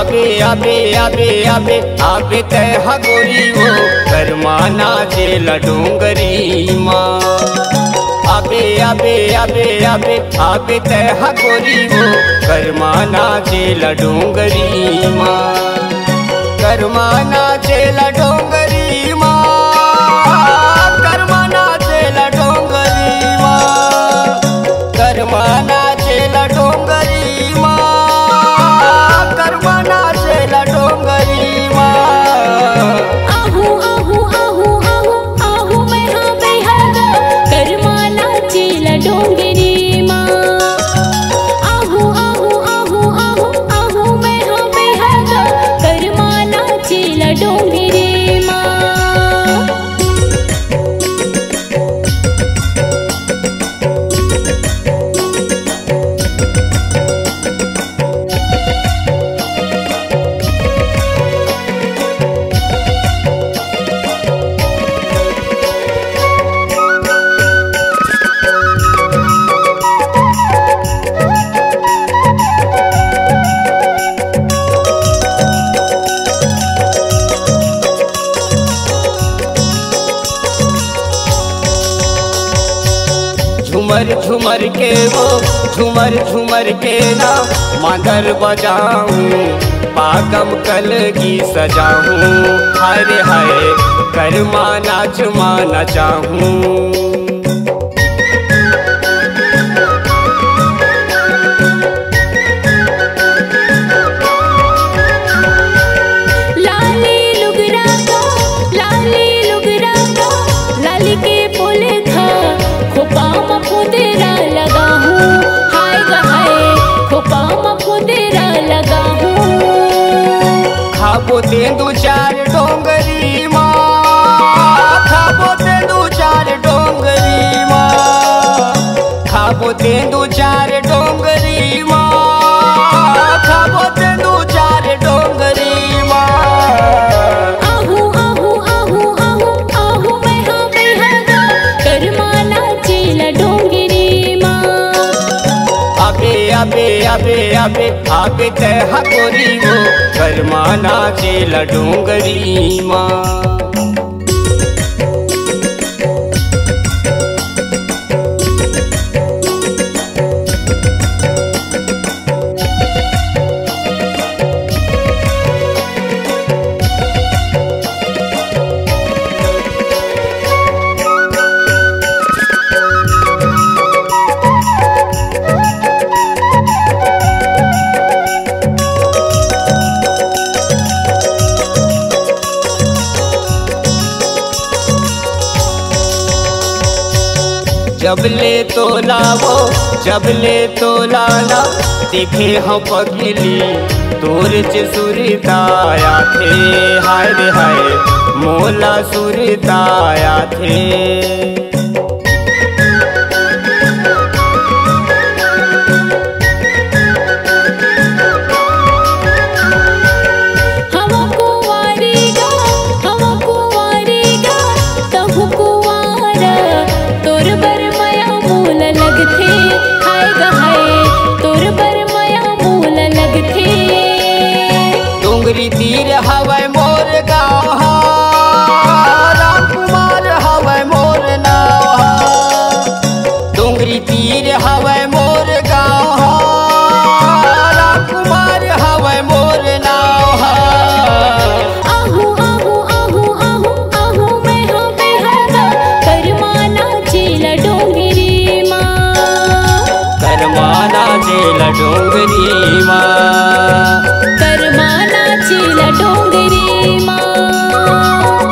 आबे आबे आबे आबे आबे तय हगोरी वो करमाना चेला डोंगरी माँ। आबे आबे आबे आबे आबे तय हगोरी वो करमाना चेला डोंगरी माँ। करमाना चेला डोंगरी माँ, करमाना चेला डोंगरी माँ, करमाना चेला डोंगरी माँ, करमाना चेला डोंगरी माँ। आहू आहू आहू आहू आहू मैं हाँ बेहद करमाना चेला डोंगरी माँ। आहू आहू आहू आहू आहू मैं हाँ बेहद करमाना चेला डोंगरी माँ। झुमर झुमर के वो झुमर झुमर के ना मादर बजाऊं, पागम कल की सजाऊं। हाय रे हाय करमा नाच माना चाहूं। लाली लुगरा का लाली लुगरा का लाली के पुल खा खोपा में फुदेरा लगा हूँ। हाय गा हाय खोपा में फुदेरा लगा हूँ। खाबो तेंदू चार डोंगरी माँ, खाबो तेंदू चार डोंगरी माँ, खाबो तेंदू चार डोंगरी माँ, खाबो तेंदू चार डोंगरी माँ। आहू आहू आहू आहू आहू मैं हाँ बेहद करमाना चेला डोंगरी माँ। आबे आबे आबे आबे आबे तय हगोरी वो करमाना चेला डोंगरी माँ। जबले तो लावो जबले तो लाला देखे हम पगली तोर च सुरताया थे। हाय रे हाय मोला सुरताया थे। डोंगरी तीर हवै मोर गाँव, राम कुमार हवै मोर नाव। डोंगरी तीर हवै मोर गाँव, राम कुमार हवै मोर नाव। आहू आहू आहू आहू आहू मैं हाँ बेहद करमाना चेला डोंगरी माँ। करमाना चेला डोंगरी माँ, करमाना चेला डोंगरी माँ,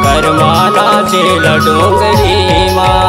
करमाना चेला डोंगरी माँ।